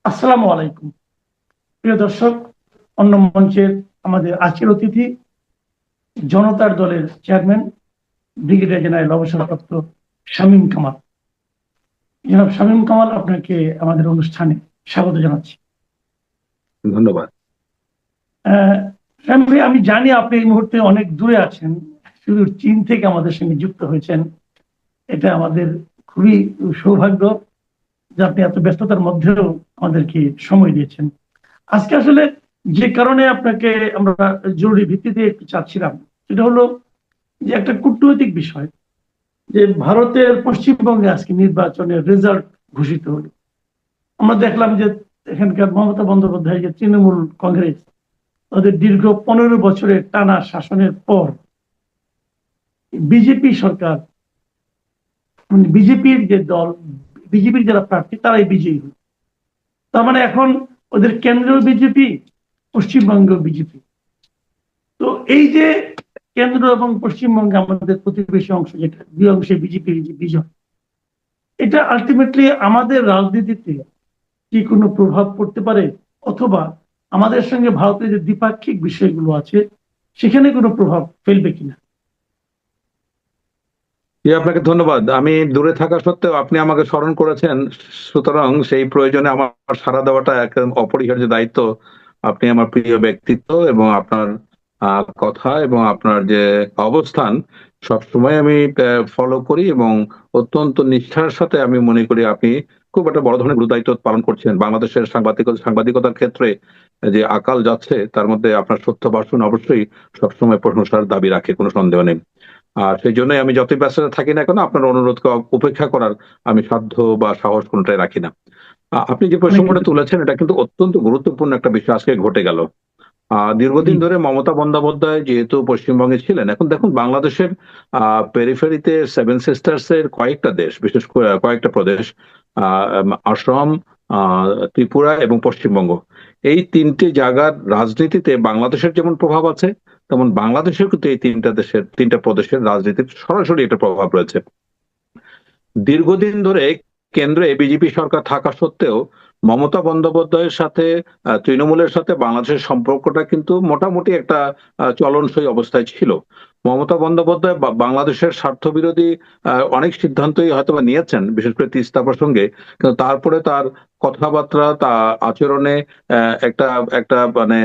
আসসালামু আলাইকুম। প্রিয় দর্শক, অন্য মঞ্চের আমাদের আজকের অতিথি জনতার দলের চেয়ারম্যান ব্রিগেডিয়ার জেনারেল অবসরপ্রাপ্ত শামীম কামাল। জনাব শামীম কামাল, আপনাকে আমাদের অনুষ্ঠানে স্বাগত জানাচ্ছি। ধন্যবাদ। শামীম ভাই, আমি জানি আপনি এই মুহূর্তে অনেক দূরে আছেন, শুধু চীন থেকে আমাদের সঙ্গে যুক্ত হয়েছেন। এটা আমাদের খুবই সৌভাগ্য যে আপনি এত ব্যস্ততার মধ্যেও আমাদেরকে সময় দিয়েছেন। আজকে আসলে যে কারণে আপনাকে আমরা জরুরি ভিত্তিতে একটু চাচ্ছিলাম, সেটা হলো যে একটা কূটনৈতিক বিষয়, যে ভারতের পশ্চিমবঙ্গে আজকে নির্বাচনের রেজাল্ট ঘোষিত হলো। আমরা দেখলাম যে এখানকার মমতা বন্দ্যোপাধ্যায়, যে তৃণমূল কংগ্রেস, তাদের দীর্ঘ 15 বছরের টানা শাসনের পর বিজেপি সরকার, মানে বিজেপির যে দল, বিজেপির যারা প্রার্থী তারাই বিজয়ী হল। তার মানে এখন ওদের কেন্দ্রীয় বিজেপি, পশ্চিমবঙ্গ বিজেপি। তো এই যে কেন্দ্র এবং পশ্চিমবঙ্গে আমাদের প্রতিবেশী অংশ, যেটা দুই অংশে বিজেপির যে বিজয়, এটা আলটিমেটলি আমাদের রাজনীতিতে কি কোনো প্রভাব পড়তে পারে, অথবা আমাদের সঙ্গে ভারতের যে দ্বিপাক্ষিক বিষয়গুলো আছে সেখানে কোনো প্রভাব ফেলবে কিনা? আপনাকে ধন্যবাদ। আমি দূরে থাকা সত্ত্বেও আপনি আমাকে স্মরণ করেছেন, সুতরাং সেই প্রয়োজনে আমার সাড়া দেওয়াটা একদম অপরিহার্য দায়িত্ব। আপনি আমার প্রিয় ব্যক্তিত্ব এবং আপনার কথা এবং আপনার যে অবস্থান সবসময় আমি ফলো করি এবং অত্যন্ত নিষ্ঠার সাথে আমি মনে করি আপনি খুব একটা বড় ধরনের গুরু দায়িত্ব পালন করছেন বাংলাদেশের সাংবাদিকতার ক্ষেত্রে। যে আকাল যাচ্ছে তার মধ্যে আপনার সত্য ভাষণ অবশ্যই সবসময় প্রশংসার দাবি রাখে, কোনো সন্দেহ নেই। আর সেই জন্যই আমি যতই ব্যস্ততা থাকি না কেন আপনার অনুরোধকে উপেক্ষা করার আমি সাধ্য বা সাহস কোনটাই রাখি না। আপনি যে অনেক প্রসঙ্গটা কিছু। তুলেছেন এটা কিন্তু অত্যন্ত গুরুত্বপূর্ণ একটা বিষয় আজকে ঘটে গেল। জি। দীর্ঘদিন ধরে মমতা বন্দ্যোপাধ্যায় যেহেতু পশ্চিমবঙ্গে ছিলেন, এখন দেখুন বাংলাদেশের পেরিফেরিতে সেভেন সিস্টার্স এর কয়েকটা দেশ, বিশেষ করে কয়েকটা প্রদেশ, আসাম, ত্রিপুরা এবং পশ্চিমবঙ্গ, এই তিনটি জায়গার রাজনীতিতে বাংলাদেশের যেমন প্রভাব আছে, তেমন বাংলাদেশের কিন্তু এই তিনটা প্রদেশের রাজনীতির সরাসরি একটা প্রভাব রয়েছে। দীর্ঘদিন ধরে কেন্দ্রে বিজেপি সরকার থাকা সত্ত্বেও মমতা বন্দ্যোপাধ্যায়ের সাথে তৃণমূলের সাথে বাংলাদেশের সম্পর্কটা কিন্তু মোটামুটি একটা চলনসই অবস্থায় ছিল। মমতা বন্দ্যোপাধ্যায় বাংলাদেশের স্বার্থবিরোধী অনেক সিদ্ধান্তই হয়তোবা নিয়েছেন, বিশেষ করে তিস্তা প্রসঙ্গে, কিন্তু তারপরে তার কথাবার্তা, তার আচরণে একটা একটা মানে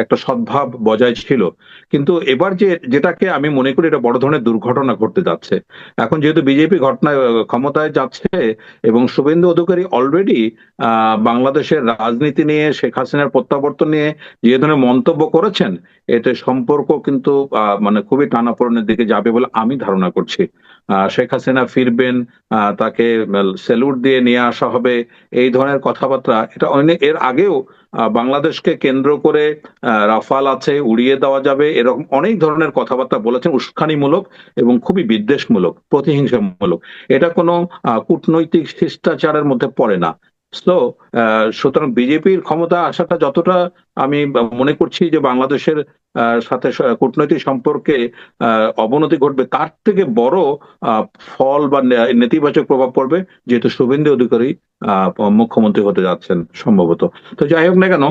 একটা সদ্ভাব বজায় ছিল। কিন্তু এবার যেটাকে আমি মনে করি এটা বড় ধরনের দুর্ঘটনা ঘটতে যাচ্ছে। এখন যেহেতু বিজেপি ক্ষমতায় যাচ্ছে এবং শুভেন্দু অধিকারী অলরেডি বাংলাদেশের রাজনীতি নিয়ে, শেখ হাসিনার প্রত্যাবর্তন নিয়ে যে ধরনের মন্তব্য করেছেন, এতে সম্পর্ক কিন্তু মানে খুবই টানাপোড়েনের দিকে যাবে বলে আমি ধারণা করছি। শেখ হাসিনা ফিরবেন, তাকে স্যালুট দিয়ে নিয়ে আসা হবে, এই ধরনের কথাবার্তা এটা অনেক এর আগেও বাংলাদেশকে কেন্দ্র করে রাফাল আছে, উড়িয়ে দেওয়া যাবে, এরকম অনেক ধরনের কথাবার্তা বলেছেন, উস্কানিমূলক এবং খুবই বিদ্বেষমূলক, প্রতিহিংসামূলক। এটা কোনো কূটনৈতিক শিষ্টাচারের মধ্যে পড়ে না। তো সুতরাং বিজেপির ক্ষমতা আসাটা যতটা আমি মনে করছি যে বাংলাদেশের সাথে কূটনৈতিক সম্পর্কে অবনতি ঘটবে, তার থেকে বড় ফল বা নেতিবাচক প্রভাব পড়বে যেহেতু শুভেন্দু অধিকারী মুখ্যমন্ত্রী হতে যাচ্ছেন সম্ভবত। তো যাই হোক না কেন,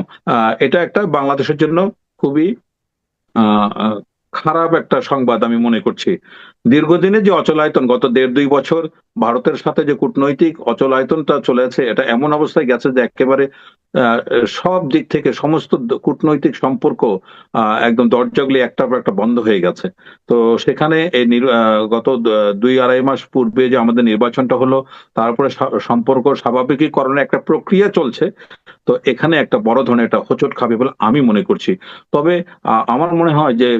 এটা একটা বাংলাদেশের জন্য খুবই আহ আহ, খারাপ একটা সংবাদ আমি মনে করছি। দীর্ঘদিনের যে অচলায়তন, গত 1.5-2 বছর ভারতের সাথে যে কূটনৈতিক অচলায়তনটা চলেছে, এটা এমন অবস্থায় গেছে যে একেবারে সব দিক থেকে সমস্ত কূটনৈতিক সম্পর্ক একদম দরজাগুলি একটার পর একটা বন্ধ হয়ে গেছে। তো সেখানে এই গত 2-2.5 মাস পূর্বে যে আমাদের নির্বাচনটা হলো, তারপরে সম্পর্ক স্বাভাবিকীকরণের একটা প্রক্রিয়া চলছে। তো এখানে একটা বড় ধরনের একটা হোঁচট খাবে বলে আমি মনে করছি। তবে আমার মনে হয় যে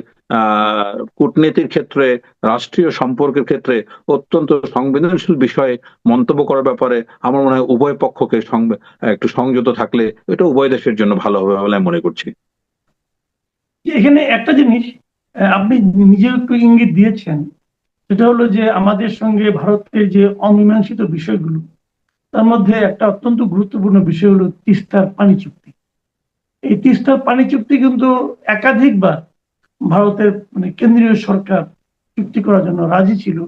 কূটনীতির ক্ষেত্রে, রাষ্ট্রীয় সম্পর্কের ক্ষেত্রে অত্যন্ত সংবেদনশীল বিষয়ে মন্তব্য করার ব্যাপারে আমার মনে হয় উভয় পক্ষকে একটু সংযত থাকলে এটা উভয় দেশের জন্য ভালো হবে বলে আমি মনে করছি। এখানে একটা জিনিস আপনি নিজেও একটু ইঙ্গিত দিয়েছেন, সেটা হলো যে আমাদের সঙ্গে ভারতের যে অমীমাংসিত বিষয়গুলো, তার মধ্যে একটা অত্যন্ত গুরুত্বপূর্ণ বিষয় হলো তিস্তার পানি চুক্তি। এই তিস্তার পানি চুক্তি কিন্তু একাধিকবার ভারতের মানে কেন্দ্রীয় সরকার চুক্তি করার জন্য রাজি ছিল,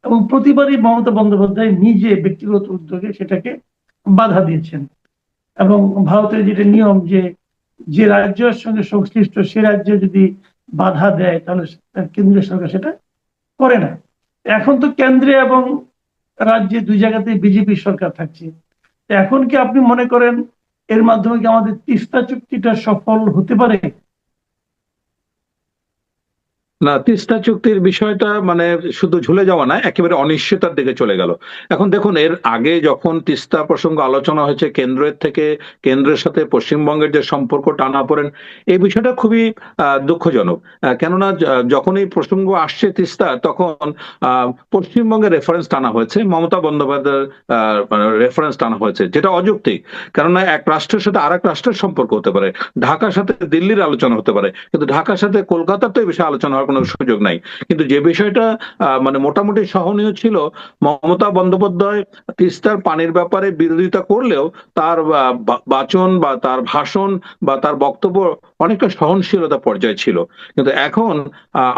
এবং প্রতিবারই মমতা বন্দ্যোপাধ্যায় নিজে ব্যক্তিগত উদ্যোগে সেটাকে বাধা দিয়েছেন। এবং ভারতের যেটা নিয়ম যে যে রাজ্যের সঙ্গে সংশ্লিষ্ট সে রাজ্যে যদি বাধা দেয় তাহলে কেন্দ্রীয় সরকার সেটা করে না। এখন তো কেন্দ্রে এবং রাজ্যে দুই জায়গাতেই বিজেপি সরকার থাকছে। এখন কি আপনি মনে করেন এর মাধ্যমে কি আমাদের তিস্তা চুক্তিটা সফল হতে পারে? না, তিস্তা চুক্তির বিষয়টা মানে শুধু ঝুলে যাওয়া না, একেবারে অনিশ্চয়তার দিকে চলে গেল। এখন দেখুন, এর আগে যখন তিস্তা প্রসঙ্গ আলোচনা হয়েছে, কেন্দ্রের সাথে পশ্চিমবঙ্গের যে সম্পর্ক টানাপোড়েন, এই বিষয়টা খুবই দুঃখজনক। কেননা যখন এই প্রসঙ্গ আসছে তিস্তা, তখন পশ্চিমবঙ্গের রেফারেন্স টানা হয়েছে, মমতা বন্দ্যোপাধ্যায়ের রেফারেন্স টানা হয়েছে, যেটা অযৌক্তিক। কেননা এক রাষ্ট্রের সাথে আর এক রাষ্ট্রের সম্পর্ক হতে পারে, ঢাকার সাথে দিল্লির আলোচনা হতে পারে, কিন্তু ঢাকার সাথে কলকাতার তো এই বিষয়ে আলোচনা হওয়ার কোনো সুযোগ নাই। কিন্তু যে বিষয়টা মানে মোটামুটি সহনীয় ছিল, মমতা বন্দ্যোপাধ্যায় তিস্তার পানির ব্যাপারে বিরোধিতা করলেও তার বাচন বা তার ভাষণ বা তার বক্তব্য অনেকটা সহনশীলতা পর্যায়ে ছিল। কিন্তু এখন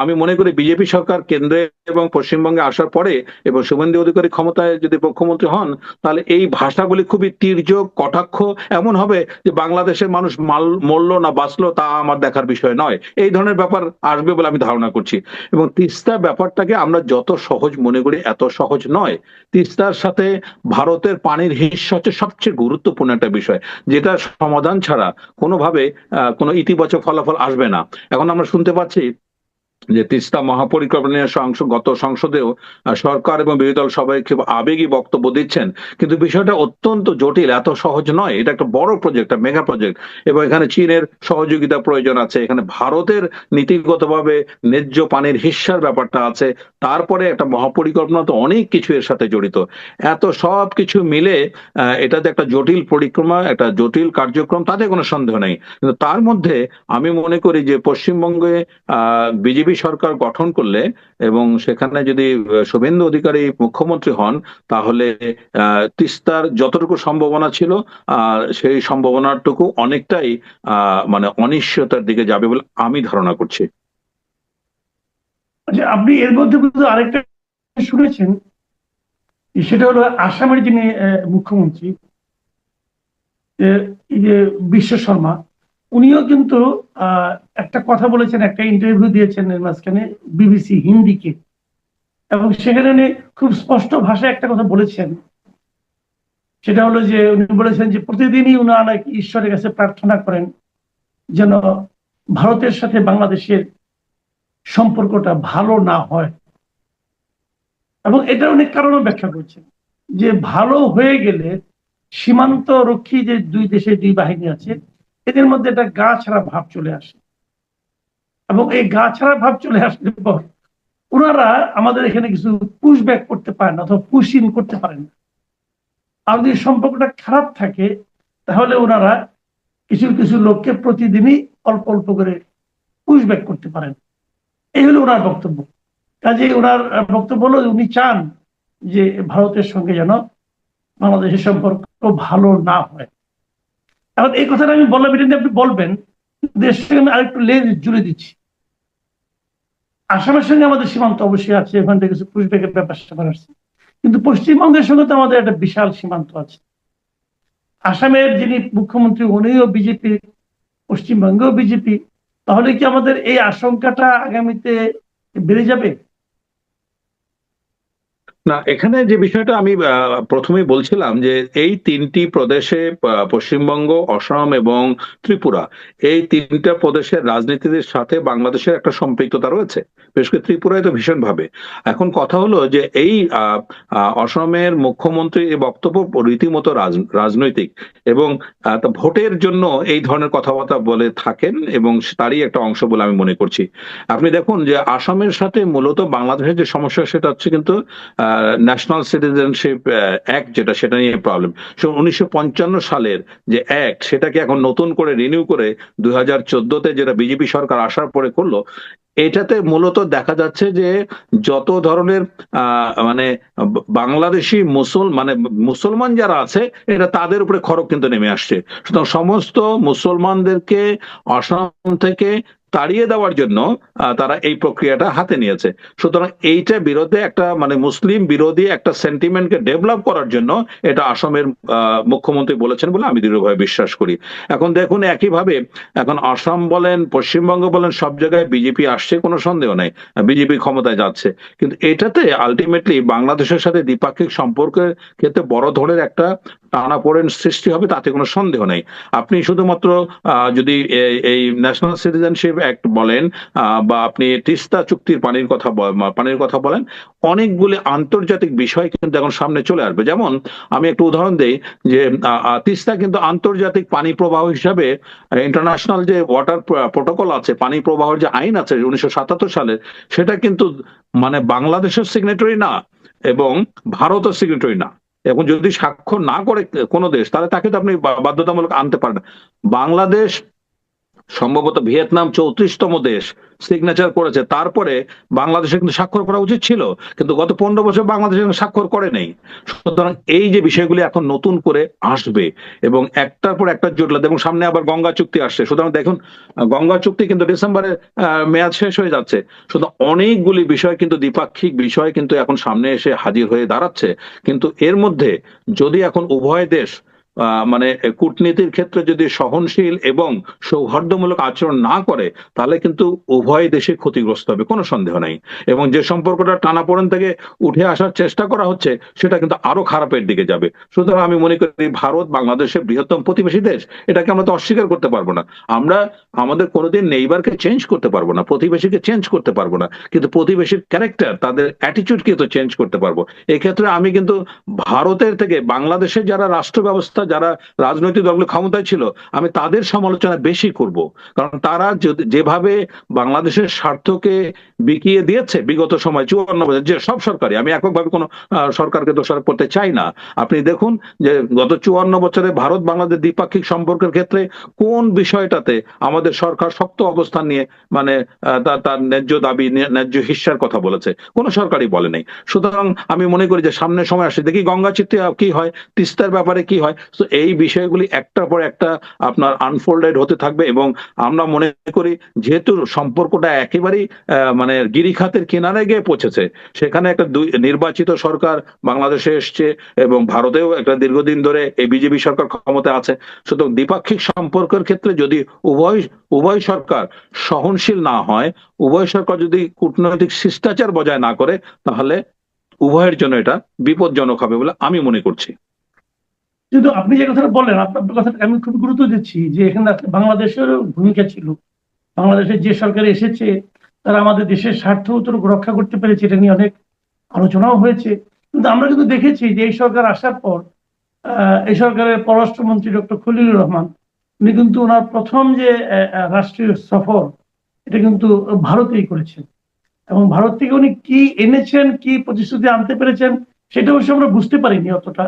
আমি মনে করি বিজেপি সরকার কেন্দ্রে এবং পশ্চিমবঙ্গে আসার পরে এবং শুভেন্দু অধিকারী ক্ষমতায় যদি মুখ্যমন্ত্রী হন, তাহলে এই ভাষাগুলি খুবই তীর্যক, কটাক্ষ এমন হবে যে বাংলাদেশের মানুষ মরলো না বাঁচলো তা আমার দেখার বিষয় নয়, এই ধরনের ব্যাপার আসবে বলে আমি ধারণা করছি। এবং তিস্তা ব্যাপারটাকে আমরা যত সহজ মনে করি, এত সহজ নয়। তিস্তার সাথে ভারতের পানির হিস্যা হচ্ছে সবচেয়ে গুরুত্বপূর্ণ একটা বিষয়, যেটা সমাধান ছাড়া কোনোভাবে কোনো ইতিবাচক ফলাফল আসবে না। এখন আমরা শুনতে পাচ্ছি যে তিস্তা মহাপরিকল্পনা নিয়ে গত সংসদেও সরকার এবং বিরোধী দল সবাই খুব আবেগী বক্তব্য দিচ্ছেন, কিন্তু বিষয়টা অত্যন্ত জটিল, এত সহজ নয়। এটা একটা বড় প্রজেক্ট, একটা মেগা প্রজেক্ট, এবং এখানে চীনের সহযোগিতা প্রয়োজন আছে, এখানে ভারতের নীতিগতভাবে ন্যায্য পানির হিস্যার ব্যাপারটা আছে, তারপরে একটা মহাপরিকল্পনা, তো অনেক কিছু এর সাথে জড়িত। এত সব কিছু মিলে এটাতে একটা জটিল পরিক্রমা, একটা জটিল কার্যক্রম, তাতে কোনো সন্দেহ নেই। কিন্তু তার মধ্যে আমি মনে করি যে পশ্চিমবঙ্গে বিজেপি সরকার গঠন করলে এবং সেখানে যদি শুভেন্দু অধিকারী মুখ্যমন্ত্রী হন, তাহলে তিস্তার যতটুকু সম্ভাবনা ছিল সেই সম্ভাবনাটুকু অনেকটাই মানে অনিশ্চয়তার দিকে যাবে বলে আমি ধারণা করছি। আচ্ছা, আপনি এর মধ্যে কিন্তু আরেকটা শুনেছেন, সেটা হলো আসামের যিনি মুখ্যমন্ত্রী এই যে বিশ্ব শর্মা, উনিও কিন্তু একটা কথা বলেছেন, একটা ইন্টারভিউ দিয়েছেন এর মাঝখানে বিবিসি হিন্দিকে, এবং সেখানে উনি খুব স্পষ্ট ভাষায় একটা কথা বলেছেন। সেটা হলো যে উনি বলেছেন যে প্রতিদিনই উনারা নাকি ঈশ্বরের কাছে প্রার্থনা করেন যেন ভারতের সাথে বাংলাদেশের সম্পর্কটা ভালো না হয়, এবং এটা অনেক কারণও ব্যাখ্যা করছেন যে ভালো হয়ে গেলে সীমান্ত রক্ষী যে দুই দেশের দুই বাহিনী আছে, এদের মধ্যে একটা গা ছাড়া ভাব চলে আসে, এবং এই গা ছাড়া ভাব চলে আসলে পর ওনারা আমাদের এখানে কিছু পুশ ব্যাক করতে পারেন অথবা পুশ ইন করতে পারেন না। আর যদি সম্পর্কটা খারাপ থাকে তাহলে ওনারা কিছু কিছু লোককে প্রতিদিনই অল্প অল্প করে পুশ ব্যাক করতে পারেন। এই হলো ওনার বক্তব্য। কাজে ওনার বক্তব্য হলো উনি চান যে ভারতের সঙ্গে যেন বাংলাদেশের সম্পর্ক ভালো না হয়। এখন এই কথাটা আমি বললাম, এটা নিয়ে আপনি বলবেন, দেশের সঙ্গে আরেকটু লেজ জুড়ে দিচ্ছি। আসামের সঙ্গে আমাদের সীমান্ত অবশ্যই আছে, ওখান থেকে কিছু পুশব্যাকের ব্যাপার স্যাপার আসছে, কিন্তু পশ্চিমবঙ্গের সঙ্গে তো আমাদের একটা বিশাল সীমান্ত আছে। আসামের যিনি মুখ্যমন্ত্রী উনিও বিজেপি, পশ্চিমবঙ্গেও বিজেপি, তাহলে কি আমাদের এই আশঙ্কাটা আগামীতে বেড়ে যাবে? না, এখানে যে বিষয়টা আমি প্রথমেই বলছিলাম যে এই তিনটি প্রদেশে, পশ্চিমবঙ্গ, অসম এবং ত্রিপুরা, এই তিনটা প্রদেশের রাজনীতির সাথে বাংলাদেশের একটা সম্পৃক্ততা রয়েছে, বিশেষ করে ত্রিপুরায় তো ভীষণভাবে। এখন কথা হলো যে এই অসমের মুখ্যমন্ত্রীর এই বক্তব্য রীতিমতো রাজনৈতিক, এবং ভোটের জন্য এই ধরনের কথাবার্তা বলে থাকেন, এবং তারই একটা অংশ বলে আমি মনে করছি। আপনি দেখুন যে আসামের সাথে মূলত বাংলাদেশের যে সমস্যা, সেটা হচ্ছে কিন্তু ন্যাশনাল সিটিজেনশিপ অ্যাক্ট, যেটা, সেটা নিয়ে প্রবলেম। 1955 সালের যে অ্যাক্ট, সেটাকে এখন নতুন করে রিনিউ করে 2014-তে যেটা বিজেপি সরকার আসার পরে করলো, এটাতে মূলত দেখা যাচ্ছে যে যত ধরনের মানে বাংলাদেশি মুসলমান যারা আছে, এটা তাদের উপরে খড়গ কিন্তু নেমে আসছে। সুতরাং সমস্ত মুসলমানদেরকে আসাম থেকে তাড়িয়ে দেওয়ার জন্য তারা এই প্রক্রিয়াটা হাতে নিয়েছে। সুতরাং এইটা বিরোধে একটা মানে মুসলিম বিরোধী একটা সেন্টিমেন্টকে ডেভেলপ করার জন্য এটা আসামের মুখ্যমন্ত্রী বলেছেন বলে আমি দৃঢ়ভাবে বিশ্বাস করি। এখন দেখুন একইভাবে এখন আসাম বলেন পশ্চিমবঙ্গ বলেন সব জায়গায় বিজেপি আসছে, কোনো সন্দেহ নেই, বিজেপি ক্ষমতায় যাচ্ছে, কিন্তু এটাতে আলটিমেটলি বাংলাদেশের সাথে দ্বিপাক্ষিক সম্পর্কের ক্ষেত্রে বড় ধরনের একটা টানাপোড়েন সৃষ্টি হবে, তাতে কোনো সন্দেহ নেই। আপনি শুধুমাত্র যদি এই ন্যাশনাল সিটিজেনশিপ অ্যাক্ট বলেন বা আপনি তিস্তা চুক্তির পানির কথা বলেন, অনেকগুলি আন্তর্জাতিক বিষয় কিন্তু এখন সামনে চলে আসবে। যেমন আমি একটু উদাহরণ দেই যে তিস্তা কিন্তু আন্তর্জাতিক পানি প্রবাহ হিসাবে ইন্টারন্যাশনাল যে ওয়াটার প্রোটোকল আছে, পানি প্রবাহের যে আইন আছে 1977 সালে, সেটা কিন্তু মানে বাংলাদেশের সিগনেটরি না এবং ভারতও সিগনেটরি না। এখন যদি স্বাক্ষর না করে কোনো দেশ, তাহলে তাকে তো আপনি বাধ্যতামূলক আনতে পারেন না। বাংলাদেশ সম্ভবত ভিয়েতনাম 34তম দেশ সিগনেচার করেছে, তারপরে বাংলাদেশে কিন্তু স্বাক্ষর করা উচিত ছিল, কিন্তু গত 15 বছর বাংলাদেশ স্বাক্ষর করে নেই। সুতরাং এই যে বিষয়গুলি এখন নতুন করে আসবে এবং একটার পর একটা জটিলতা, এবং সামনে আবার গঙ্গা চুক্তি আসছে। সুতরাং দেখুন গঙ্গা চুক্তি কিন্তু ডিসেম্বরে মেয়াদ শেষ হয়ে যাচ্ছে। সুতরাং অনেকগুলি বিষয় কিন্তু দ্বিপাক্ষিক বিষয় কিন্তু এখন সামনে এসে হাজির হয়ে দাঁড়াচ্ছে। কিন্তু এর মধ্যে যদি এখন উভয় দেশ মানে কূটনীতির ক্ষেত্রে যদি সহনশীল এবং সৌহার্দ্যমূলক আচরণ না করে, তাহলে কিন্তু উভয় দেশে ক্ষতিগ্রস্ত হবে, কোনো সন্দেহ নাই। এবং যে সম্পর্কটা টানাপোড়েন থেকে উঠে আসার চেষ্টা করা হচ্ছে, সেটা কিন্তু আরো খারাপের দিকে যাবে। সুতরাং আমি মনে করি ভারত বাংলাদেশের বৃহত্তম প্রতিবেশী দেশ, এটাকে আমরা তো অস্বীকার করতে পারবো না। আমরা আমাদের কোনোদিন নেইবারকে চেঞ্জ করতে পারবো না, প্রতিবেশীকে চেঞ্জ করতে পারবো না, কিন্তু প্রতিবেশীর ক্যারেক্টার, তাদের অ্যাটিটিউডকে তো চেঞ্জ করতে পারবো। এক্ষেত্রে আমি কিন্তু ভারতের থেকে বাংলাদেশের যারা রাষ্ট্র ব্যবস্থা, যারা রাজনৈতিক দলগুলো ক্ষমতায় ছিল, আমি তাদের সমালোচনা বেশি করব। কারণ তারা যেভাবে বাংলাদেশের স্বার্থকে বিকিয়ে দিয়েছে বিগত সময় 54 বছর, যে সব সরকারি, আমি এককভাবে কোনো সরকারকে দোষারোপ করতে চাই না। আপনি দেখুন যে গত 54 বছরে ভারত বাংলাদেশ দ্বিপাক্ষিক সম্পর্কের ক্ষেত্রে কোন বিষয়টাতে আমাদের সরকার শক্ত অবস্থান নিয়ে মানে তার ন্যায্য দাবি, ন্যায্য হিস্যার কথা বলেছে, কোন সরকারই বলে নাই। সুতরাং আমি মনে করি যে সামনের সময় আসে, দেখি গঙ্গা চুক্তি কি হয়, তিস্তার ব্যাপারে কি হয়। তো এই বিষয়গুলি একটার পর একটা আপনার আনফোল্ডেড হতে থাকবে এবং আমরা মনে করি যেহেতু সম্পর্কটা একেবারেই মানে গিরিখাতের কিনারে গিয়ে পৌঁছেছে, সেখানে একটা নির্বাচিত সরকার বাংলাদেশে এসছে এবং ভারতেও একটা দীর্ঘদিন ধরে এই বিজেপি সরকার ক্ষমতায় আছে। সুতরাং দ্বিপাক্ষিক সম্পর্কের ক্ষেত্রে যদি উভয় সরকার সহনশীল না হয়, উভয় সরকার যদি কূটনৈতিক শিষ্টাচার বজায় না করে, তাহলে উভয়ের জন্য এটা বিপজ্জনক হবে বলে আমি মনে করছি। কিন্তু আপনি যে কথাটা বললেন, আপনার কথাটা আমি খুব গুরুত্ব দিচ্ছি যে এখানে বাংলাদেশের ভূমিকা ছিল। বাংলাদেশের যে সরকার এসেছে তারা আমাদের দেশের স্বার্থ রক্ষা করতে পেরেছে, এটা নিয়ে অনেক আলোচনাও হয়েছে। কিন্তু আমরা কিন্তু দেখেছি যে এই সরকার আসার পর এই সরকারের পররাষ্ট্রমন্ত্রী ডক্টর খলিলুর রহমান, উনি কিন্তু ওনার প্রথম যে রাষ্ট্রীয় সফর, এটা কিন্তু ভারতেই করেছেন। এবং ভারত থেকে উনি কি এনেছেন, কি প্রতিশ্রুতি আনতে পেরেছেন, সেটা অবশ্য আমরা বুঝতে পারিনি অতটা।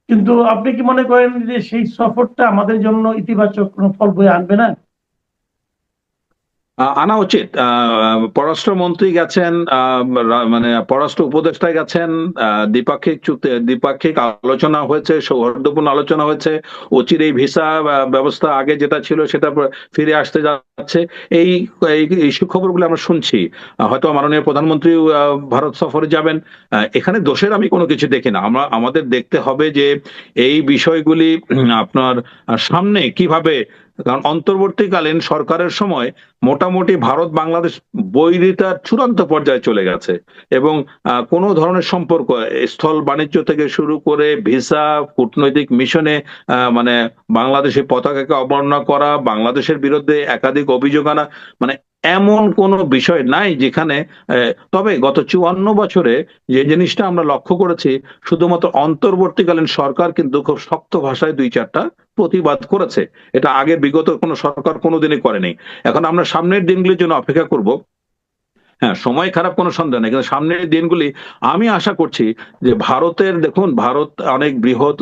কিন্তু আপনি কি মনে করেন যে সেই সফরটা আমাদের জন্য ইতিবাচক কোনো ফল বয়ে আনবে না? আনা উচিত। পররাষ্ট্রমন্ত্রী গেছেন, মানে পররাষ্ট্র উপদেষ্টা গেছেন, দ্বিপাক্ষিক আলোচনা হয়েছে, সৌহার্দ্যপূর্ণ আলোচনা হয়েছে। অচিরেই ভিসা ব্যবস্থা আগে যেটা ছিল সেটা ফিরে আসতে যাচ্ছে। এই এই সুখবরগুলো আমরা শুনছি। হয়তো মাননীয় প্রধানমন্ত্রী ভারত সফরে যাবেন। এখানে দোষের আমি কোনো কিছু দেখি না। আমাদের দেখতে হবে যে এই বিষয়গুলি আপনার সামনে কিভাবে, কারণ অন্তর্বর্তীকালীন সরকারের সময় মোটামুটি ভারত বাংলাদেশ বৈরিতার চূড়ান্ত পর্যায়ে চলে গেছে এবং কোনো ধরনের সম্পর্ক, স্থল বাণিজ্য থেকে শুরু করে ভিসা, কূটনৈতিক মিশনে মানে বাংলাদেশের পতাকাকে অবমাননা করা, বাংলাদেশের বিরুদ্ধে একাধিক অভিযোগ আনা, মানে এমন কোনো বিষয় নাই যেখানে তবে গত 54 বছরে যে জিনিসটা আমরা লক্ষ্য করেছি, শুধুমাত্র অন্তর্বর্তীকালীন সরকার কিন্তু খুব শক্ত ভাষায় 2-4টা প্রতিবাদ করেছে। এটা আগে বিগত কোনো সরকার কোনোদিনই করেনি। এখন আমরা সামনের দিনগুলির জন্য অপেক্ষা করব হ্যাঁ, সময় খারাপ কোনো সন্দেহ নেই, কিন্তু সামনের দিনগুলি আমি আশা করছি যে ভারতের, দেখুন ভারত অনেক বৃহৎ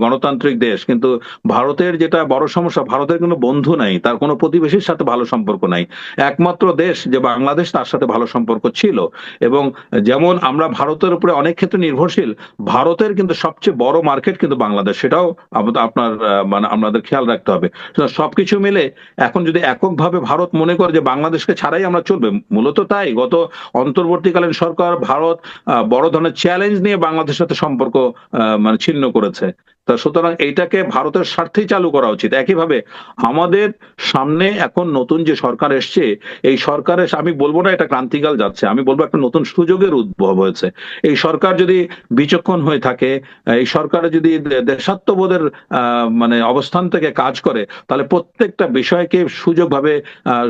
গণতান্ত্রিক দেশ, কিন্তু ভারতের যেটা বড় সমস্যা, ভারতের কোনো বন্ধু নাই, তার কোনো প্রতিবেশীর সাথে ভালো সম্পর্ক নাই। একমাত্র দেশ যে বাংলাদেশ, তার সাথে ভালো সম্পর্ক ছিল। এবং যেমন আমরা ভারতের উপরে অনেক ক্ষেত্রে নির্ভরশীল, ভারতের কিন্তু সবচেয়ে বড় মার্কেট কিন্তু বাংলাদেশ, সেটাও আপনার মানে আমাদের খেয়াল রাখতে হবে। সুতরাং সবকিছু মিলে এখন যদি এককভাবে ভারত মনে করে যে বাংলাদেশকে ছাড়াই আমরা চলবে, মূলত তাই গত অন্তর্বর্তীকালীন সরকার ভারত বড় ধরনের চ্যালেঞ্জ নিয়ে বাংলাদেশের সাথে সম্পর্ক মানে ছিন্ন করেছে। তা সুতরাং এইটাকে ভারতের স্বার্থেই চালু করা উচিত। একইভাবে আমাদের সামনে এখন নতুন যে সরকার এসছে, এই সরকারের, আমি বলবো না এটা ক্রান্তিকাল যাচ্ছে, আমি বলবো একটা নতুন সুযোগের উদ্ভব হয়েছে। এই সরকার যদি বিচক্ষণ হয়ে থাকে, এই সরকারে যদি দেশাত্মবোধের মানে অবস্থান থেকে কাজ করে, তাহলে প্রত্যেকটা বিষয়কে সুযোগভাবে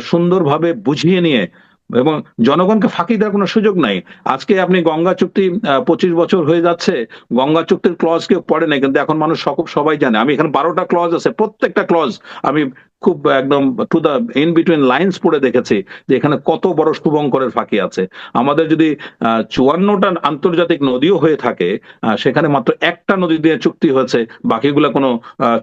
সুন্দরভাবে বুঝিয়ে নিয়ে, এবং জনগণকে ফাঁকি দেওয়ার কোনো সুযোগ নাই। আজকে আপনি গঙ্গা চুক্তি 25 বছর হয়ে যাচ্ছে, গঙ্গা চুক্তির ক্লজ কেউ পড়ে নাই, কিন্তু এখন মানুষ সবাই জানে। আমি এখানে 12টা ক্লজ আছে, প্রত্যেকটা ক্লজ আমি খুব একদম to the in between lines পড়ে দেখেছি যে এখানে কত বড় শুভঙ্করের ফাঁকি আছে। আমাদের যদি 54টা আন্তর্জাতিক নদীও হয়ে থাকে, সেখানে মাত্র একটা নদী দিয়ে চুক্তি হয়েছে, বাকিগুলো কোনো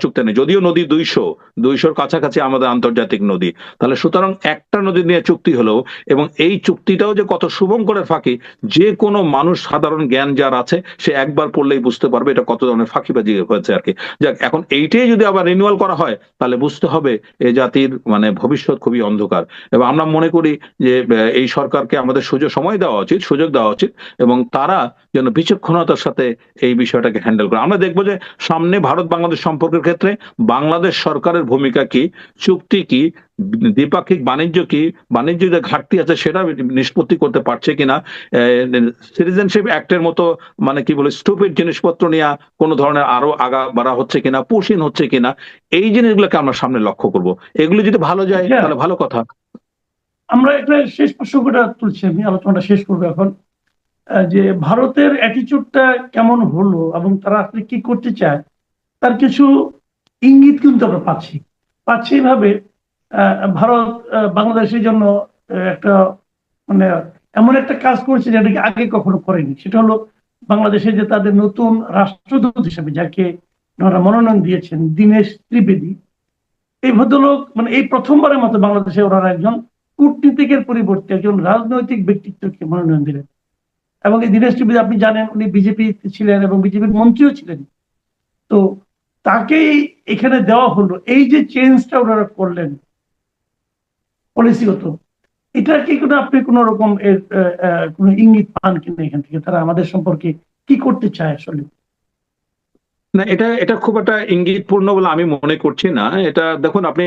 চুক্তি নেই। যদিও নদী 200-200 কাছাকাছি আমাদের আন্তর্জাতিক নদী। তাহলে সুতরাং একটা নদী নিয়ে চুক্তি হলো, এবং এই চুক্তিটাও যে কত শুভঙ্করের ফাঁকি, যে কোনো মানুষ, সাধারণ জ্ঞান যার আছে, সে একবার পড়লেই বুঝতে পারবে এটা কত ধরনের ফাঁকিবাজি হয়েছে আর কি। যাক, এখন এইটাই যদি আবার রিনিউয়াল করা হয়, তাহলে বুঝতে হবে এ জাতির মানে ভবিষ্যৎ খুবই অন্ধকার। এবং আমরা মনে করি যে এই সরকারকে আমাদের সময় দেওয়া উচিত, সুযোগ দেওয়া উচিত, এবং তারা যেন বিচক্ষণতার সাথে এই বিষয়টাকে হ্যান্ডেল করে। আমরা দেখবো যে সামনে ভারত বাংলাদেশ সম্পর্কের ক্ষেত্রে বাংলাদেশ সরকারের ভূমিকা কি, চুক্তি কি, দ্বিপাক্ষিক বাণিজ্য কি, বাণিজ্য যে ঘাটতি আছে সেটা নিষ্পত্তি করতে পারছে কিনা, সিটিজেনশিপ অ্যাক্টের মতো মানে কি বলে স্টুপিড জিনিসপত্র নিয়ে কোন ধরনের আরো আগা বাড়া হচ্ছে কিনা, পুশিন হচ্ছে কিনা, এই জিনিসগুলোকে আমরা সামনে লক্ষ্য করব। এগুলো যদি ভালো যায় আচ্ছা, তাহলে ভালো কথা। আমরা একটা শেষ প্রসঙ্গটা তুলছি, আমি আলোচনাটা শেষ করবো এখন। যে ভারতের অ্যাটিচিউডটা কেমন হলো এবং তারা আসলে কি করতে চায়, তার কিছু ইঙ্গিত কিন্তু আমরা পাচ্ছি এইভাবে। ভারত বাংলাদেশের জন্য একটা মানে এমন একটা কাজ করেছে যেটাকে আগে কখনো করেনি। সেটা হলো বাংলাদেশে যে তাদের নতুন রাষ্ট্রদূত হিসেবে যাকে ওনারা মনোনয়ন দিয়েছেন, দীনেশ ত্রিবেদী, এই ভদ্রলোক মানে এই প্রথমবারের মতো বাংলাদেশে ওনারা একজন কূটনীতিকের পরিবর্তে একজন রাজনৈতিক ব্যক্তিত্বকে মনোনয়ন দিলেন। এবং এই দীনেশ ত্রিবেদী আপনি জানেন উনি বিজেপি ছিলেন এবং বিজেপির মন্ত্রীও ছিলেন। তো তাকেই এখানে দেওয়া হলো, এই যে চেঞ্জটা ওনারা করলেন পলিসিগত, এটা কি কোনো আপনি কোন রকম এর কোন ইঙ্গিত পান কিনা এখান থেকে তারা আমাদের সম্পর্কে কি করতে চায় আসলে? না, এটা এটা খুব একটা ইঙ্গিতপূর্ণ বলে আমি মনে করছি না। এটা দেখুন আপনি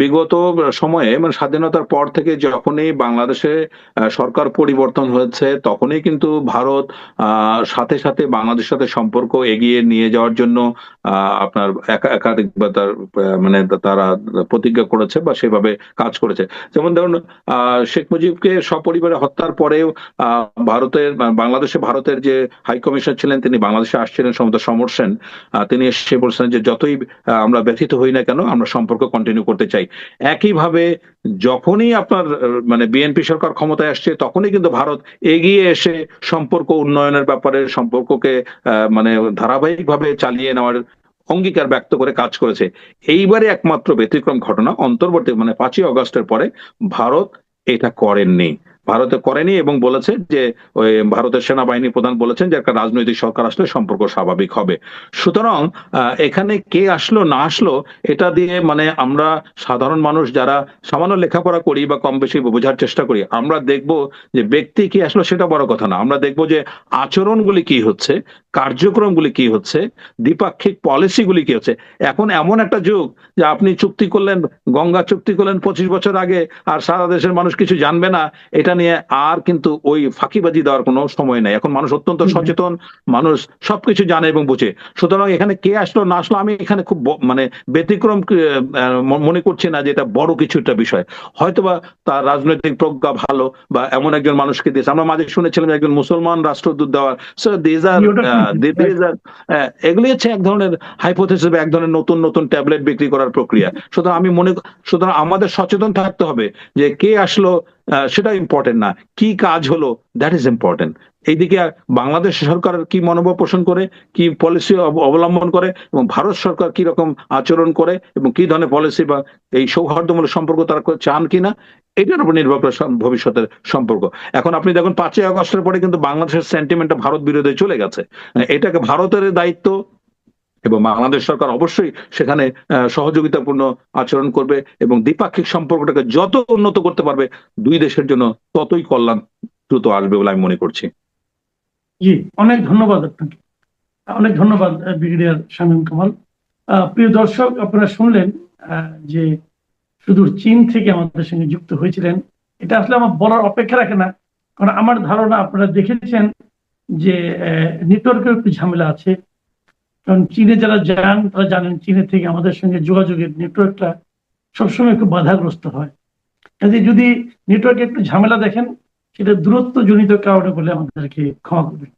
বিগত সময়ে মানে স্বাধীনতার পর থেকে যখনই বাংলাদেশে সরকার পরিবর্তন হয়েছে, তখনই কিন্তু ভারত সাথে সাথে বাংলাদেশের সাথে সম্পর্ক এগিয়ে নিয়ে যাওয়ার জন্য আপনার একাধিকবার তার মানে তারা প্রতিজ্ঞা করেছে বা সেভাবে কাজ করেছে। যেমন ধরুন শেখ মুজিবকে সপরিবারে হত্যার পরেও ভারতের বাংলাদেশে ভারতের যে হাই কমিশনার ছিলেন, তিনি বাংলাদেশে আসছিলেন, সমুদ্র সমর সেন। তিনি এসে বলছেন যে যতই আমরা ব্যথিত হই না কেন, আমরা সম্পর্ক কন্টিনিউ করতে চাই। একইভাবে যখনই আপনার মানে বিএনপি সরকার ক্ষমতায় আসছে, তখনই কিন্তু ভারত এগিয়ে এসে সম্পর্ক উন্নয়নের ব্যাপারে সম্পর্ককে মানে ধারাবাহিকভাবে চালিয়ে নেওয়ার অঙ্গীকার ব্যক্ত করে কাজ করেছে। এইবারে একমাত্র ব্যতিক্রম ঘটনা অন্তর্বর্তী মানে 5ই অগস্টের পরে ভারত এটা করেননি। ভারতে করেনি এবং বলেছে যে ওই ভারতের সেনাবাহিনী প্রধান বলেছেন যে একটা রাজনৈতিক সরকার আসলে সম্পর্ক স্বাভাবিক হবে। সুতরাং এখানে কে আসলো না আসলো এটা দিয়ে মানে আমরা সাধারণ মানুষ যারা সামান্য লেখাপড়া করি বা কম বেশি বোঝার চেষ্টা করি, আমরা দেখব যে ব্যক্তি কি আসলো সেটা বড় কথা না। আমরা দেখব যে আচরণগুলি কি হচ্ছে, কার্যক্রমগুলি কি হচ্ছে, দ্বিপাক্ষিক পলিসিগুলি কি হচ্ছে। এখন এমন একটা যুগ যে আপনি চুক্তি করলেন, গঙ্গা চুক্তি করলেন 25 বছর আগে, আর সারা দেশের মানুষ কিছু জানবে না, এটা নিয়ে আর কিন্তু ওই ফাঁকিবাজি দেওয়ার কোনো সময় নাই। এখন মানুষ অত্যন্ত সচেতন, মানুষ সবকিছু জানে এবং বুঝে। সুতরাং এখানে কে আসলো না আসলো আমি এখানে খুব মানে ব্যতিক্রম মনে করছি না যে এটা বড় কিছু একটা বিষয়। হয়তোবা তার রাজনৈতিক প্রজ্ঞা ভালো বা এমন একজন মানুষকে দিয়েছে। আমরা মাঝে শুনেছিলাম একজন মুসলমান রাষ্ট্রদূত দেওয়ার। সো দিজ আর এগুলি হচ্ছে এক ধরনের হাইপোথেসিস, এক ধরনের নতুন নতুন ট্যাবলেট বিক্রি করার প্রক্রিয়া। সুতরাং সুতরাং আমাদের সচেতন থাকতে হবে যে কে আসলো, সেটা ইম্পর্টেন্ট না, কি কাজ হলো দ্যাট ইজ ইম্পর্টেন্ট। এইদিকে বাংলাদেশ সরকার কি মনোভাব পোষণ করে, কি পলিসি অবলম্বন করে, এবং ভারত সরকার কি রকম আচরণ করে, এবং কি ধরনের পলিসি বা এই সৌহার্দ্যমূলক সম্পর্ক তারা চান কিনা, এটার উপর নির্ভর করে ভবিষ্যতের সম্পর্ক। এখন আপনি দেখুন 5ই আগস্টের পরে কিন্তু বাংলাদেশের সেন্টিমেন্টটা ভারত বিরোধী চলে গেছে। এটাকে ভারতের দায়িত্ব, এবং বাংলাদেশ সরকার অবশ্যই সেখানে সহযোগিতাপূর্ণ আচরণ করবে, এবং দ্বিপাক্ষিক সম্পর্কটাকে যত উন্নত করতে পারবে দুই দেশের জন্য ততই কল্যাণ দ্রুত আসবে বলে আমি মনে করছি। জি, অনেক ধন্যবাদ আপনাকে। অনেক ধন্যবাদ ব্রিগেডিয়ার শামীম কামাল। প্রিয় দর্শক, আপনারা শুনলেন যে সুদূর চীন থেকে আমাদের সঙ্গে যুক্ত হয়েছিলেন। এটা আসলে আমার বলার অপেক্ষা রাখে না, কারণ আমার ধারণা আপনারা দেখেছেন যে নেটওয়ার্কের একটু ঝামেলা আছে। কারণ চীনে যারা যান তারা জানেন চীনের থেকে আমাদের সঙ্গে যোগাযোগের নেটওয়ার্কটা সবসময় একটু বাধাগ্রস্ত হয়। কাজে যদি নেটওয়ার্কে একটু ঝামেলা দেখেন, সেটা দূরত্ব জনিত কারণে বলে আমাদেরকে ক্ষমা করবেন।